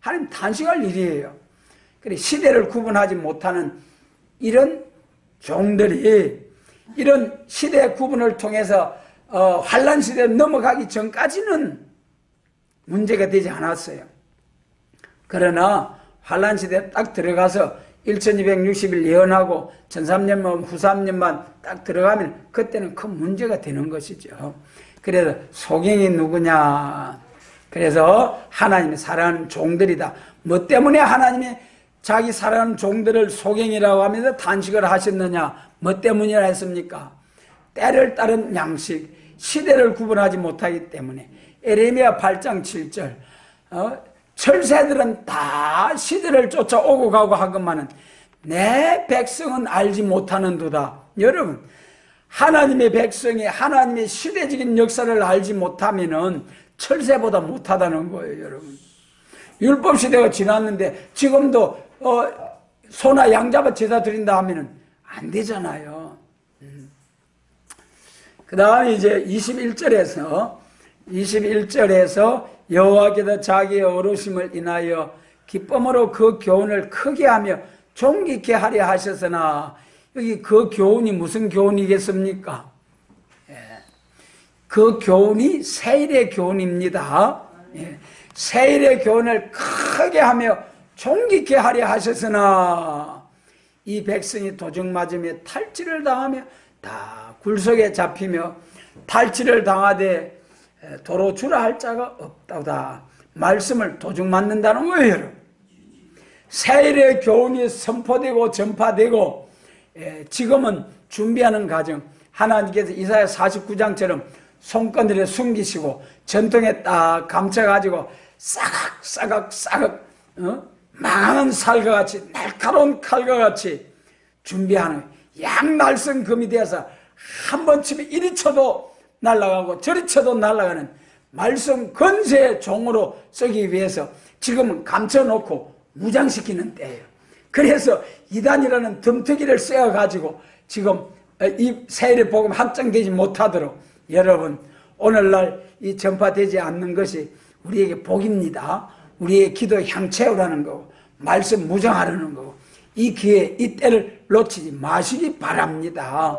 하나님 탄식할 일이에요. 그래 시대를 구분하지 못하는 이런 종들이 이런 시대 구분을 통해서 환란 시대에 넘어가기 전까지는 문제가 되지 않았어요. 그러나 환란 시대에 딱 들어가서 1260일 예언하고 1300년 후 3년만 딱 들어가면 그때는 큰 문제가 되는 것이죠. 그래서 소경이 누구냐? 그래서 하나님이 사랑하는 종들이다. 뭐 때문에 하나님이 자기 사랑하는 종들을 소경이라고 하면서 단식을 하셨느냐? 뭐 때문이라 했습니까? 때를 따른 양식, 시대를 구분하지 못하기 때문에. 에레미야 8장 7절 철새들은 다 시대를 쫓아오고 가고 하건만은 내 백성은 알지 못하는도다. 여러분, 하나님의 백성이 하나님의 시대적인 역사를 알지 못하면은 철새보다 못하다는 거예요, 여러분. 율법 시대가 지났는데 지금도 소나 양 잡아 제사 드린다 하면은 안 되잖아요. 그 다음에 이제 21절에서 여호와께서 자기의 어루심을 인하여 기쁨으로 그 교훈을 크게 하며 존귀케 하려 하셨으나, 여기 그 교훈이 무슨 교훈이겠습니까? 그 교훈이 세일의 교훈입니다. 세일의 교훈을 크게 하며 존귀케 하려 하셨으나, 이 백성이 도적 맞으며 탈취를 당하며 다 굴속에 잡히며 탈취를 당하되 도로 주라 할 자가 없다다. 말씀을 도둑 맞는다는 거예요, 여러분. 세일의 교훈이 선포되고 전파되고 지금은 준비하는 과정. 하나님께서 이사야 49장처럼 손건드려 숨기시고 전통에 딱 감춰가지고 싸각싸각 망하는 살과 같이, 날카로운 칼과 같이 준비하는 양날선 금이 되어서 한 번 치면 이리 쳐도 날아가고 저리 쳐도 날아가는 말씀 건세의 종으로 쓰기 위해서 지금은 감춰놓고 무장시키는 때예요. 그래서 이단이라는 덤터기를 씌워가지고 지금 이 세일의 복음 확장되지 못하도록, 여러분, 오늘날 이 전파되지 않는 것이 우리에게 복입니다. 우리의 기도 향채우라는 거고 말씀 무장하라는 거고, 이 기회, 이 때를 놓치지 마시기 바랍니다.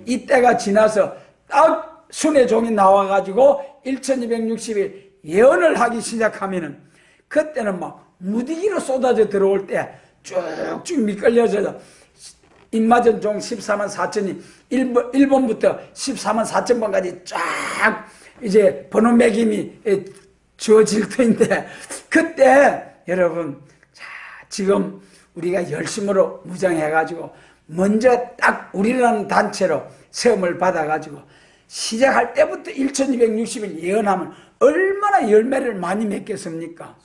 이 때가 지나서 딱 순의 종이 나와가지고 1260일 예언을 하기 시작하면은 그때는 막 무디기로 쏟아져 들어올 때 쭉쭉 미끌려져서 입맞은 종 14만 4천이 1번부터 14만 4천 번까지 쫙 이제 번호 매김이 주어질 터인데, 그때 여러분, 자, 지금 우리가 열심으로 무장해가지고 먼저 딱 우리라는 단체로 세움을 받아가지고 시작할 때부터 1260일 예언하면 얼마나 열매를 많이 맺겠습니까?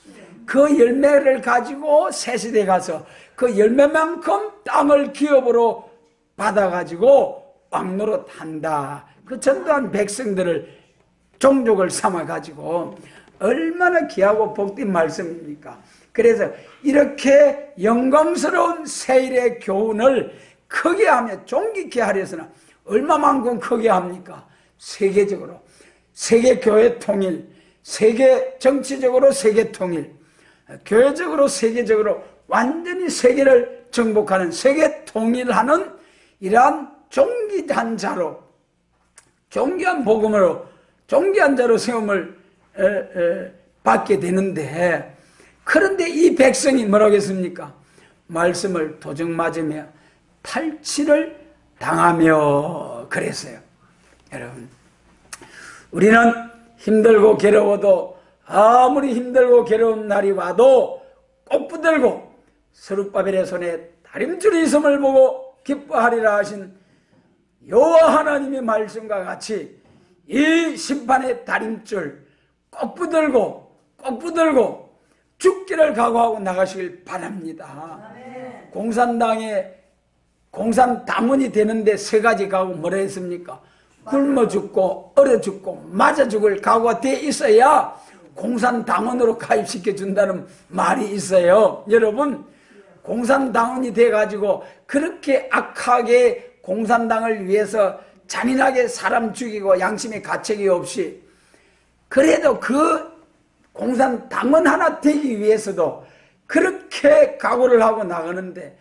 그 열매를 가지고 새 시대에 가서 그 열매만큼 땅을 기업으로 받아가지고 왕노릇한다. 그 전도한 백성들을 종족을 삼아가지고 얼마나 귀하고 복된 말씀입니까? 그래서 이렇게 영광스러운 세일의 교훈을 크게 하며 존귀케 하려서는 얼마만큼 크게 합니까? 세계적으로, 세계교회 통일, 세계 정치적으로 세계 통일, 교회적으로 세계적으로 완전히 세계를 정복하는, 세계 통일하는 이러한 존귀한 자로, 존귀한 복음으로, 존귀한 자로 세움을 받게 되는데, 그런데 이 백성이 뭐라고 했습니까? 말씀을 도적 맞으며 탈취를 당하며 그랬어요. 여러분, 우리는 힘들고 괴로워도, 아무리 힘들고 괴로운 날이 와도 꼭 붙들고 스룹바벨의 손에 다림줄이 있음을 보고 기뻐하리라 하신 여호와 하나님의 말씀과 같이 이 심판의 다림줄 꼭 붙들고 죽기를 각오하고 나가시길 바랍니다. 공산당원이 되는데 세 가지 각오 뭐라 했습니까? 굶어 죽고 얼어 죽고 맞아 죽을 각오가 돼 있어야 공산당원으로 가입시켜 준다는 말이 있어요. 여러분, 공산당원이 돼가지고 그렇게 악하게 공산당을 위해서 잔인하게 사람 죽이고 양심의 가책이 없이, 그래도 그 공산당원 하나 되기 위해서도 그렇게 각오를 하고 나가는데,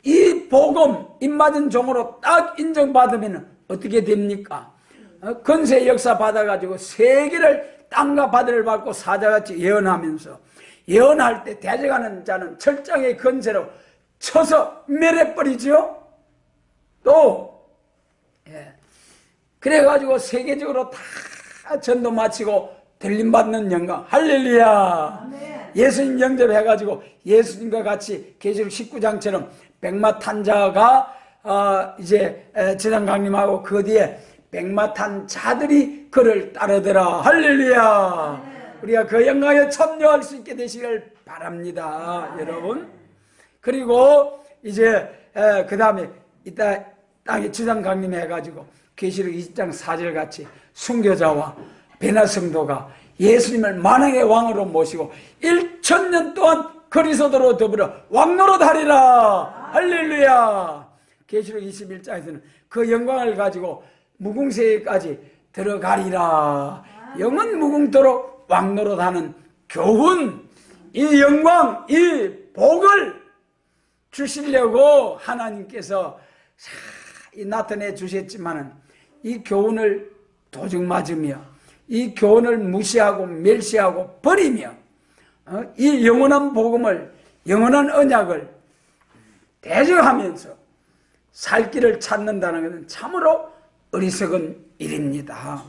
이 복음 입맞은 종으로 딱 인정받으면 어떻게 됩니까? 건세 역사 받아가지고 세계를 땅과 바다를 밟고 사자같이 예언하면서, 예언할 때 대적하는 자는 철장의 건세로 쳐서 멸해버리죠. 또 그래가지고 세계적으로 다 전도 마치고 들림받는 영광. 할렐루야. 예수님 영접해가지고 예수님과 같이 계시록 19장처럼 백마탄자가 이제 지상 강림하고 그 뒤에 백마탄 자들이 그를 따르더라. 할렐루야. 우리가 그 영광에 참여할 수 있게 되시길 바랍니다, 여러분. 그리고 이제 그 다음에 이따 땅에 지상 강림해가지고 계시록 20장 4절 같이 순교자와 베나 성도가 예수님을 만왕의 왕으로 모시고 1000년 동안 그리스도로 더불어 왕노릇하리라. 할렐루야. 계시록 21장에서는 그 영광을 가지고 무궁세까지 들어가리라. 영원 무궁토록 왕노릇하는 교훈, 이 영광, 이 복을 주시려고 하나님께서 나타내 주셨지만은 이 교훈을 도둑 맞으며 이 교훈을 무시하고 멸시하고 버리며 이 영원한 복음을, 영원한 언약을 대적하면서 살 길을 찾는다는 것은 참으로 어리석은 일입니다.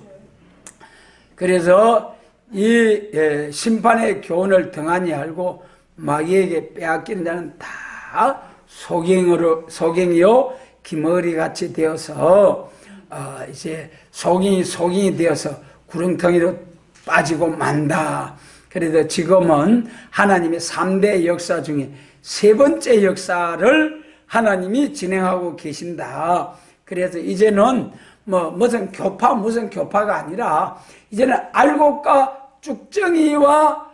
그래서 이 심판의 교훈을 등한히 알고 마귀에게 빼앗기는 자는 다 소경이요 기머리같이 되어서 이제 소경이 되어서 구렁텅이로 빠지고 만다. 그래서 지금은 하나님의 3대 역사 중에 3번째 역사를 하나님이 진행하고 계신다. 그래서 이제는 무슨 교파가 아니라 이제는 알곡과 쭉정이와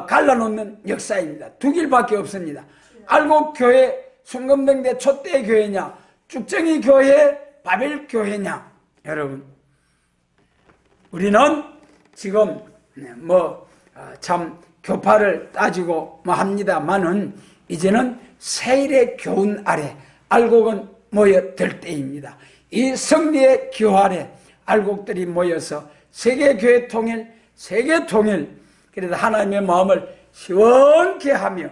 갈라놓는 역사입니다. 두 길밖에 없습니다. 알곡교회 순금등대 촛대 교회냐, 쭉정이 교회 바벨 교회냐. 여러분, 우리는 지금 참 교파를 따지고 합니다만은 이제는 세일의 교훈 아래 알곡은 모여들 때입니다. 이 성리의 기호 아래 알곡들이 모여서 세계교회 통일, 세계 통일, 그래서 하나님의 마음을 시원케 하며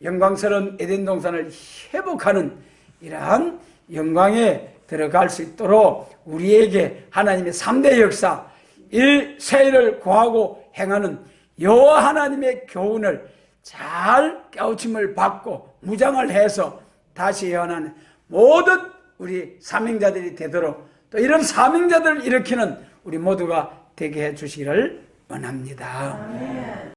영광스러운 에덴 동산을 회복하는 이러한 영광에 들어갈 수 있도록 우리에게 하나님의 3대 역사, 이 세일을 구하고 행하는 여호와 하나님의 교훈을 잘 깨우침을 받고 무장을 해서 다시 예언하는 모든 우리 사명자들이 되도록 또 이런 사명자들을 일으키는 우리 모두가 되게 해 주시기를 원합니다. 아멘.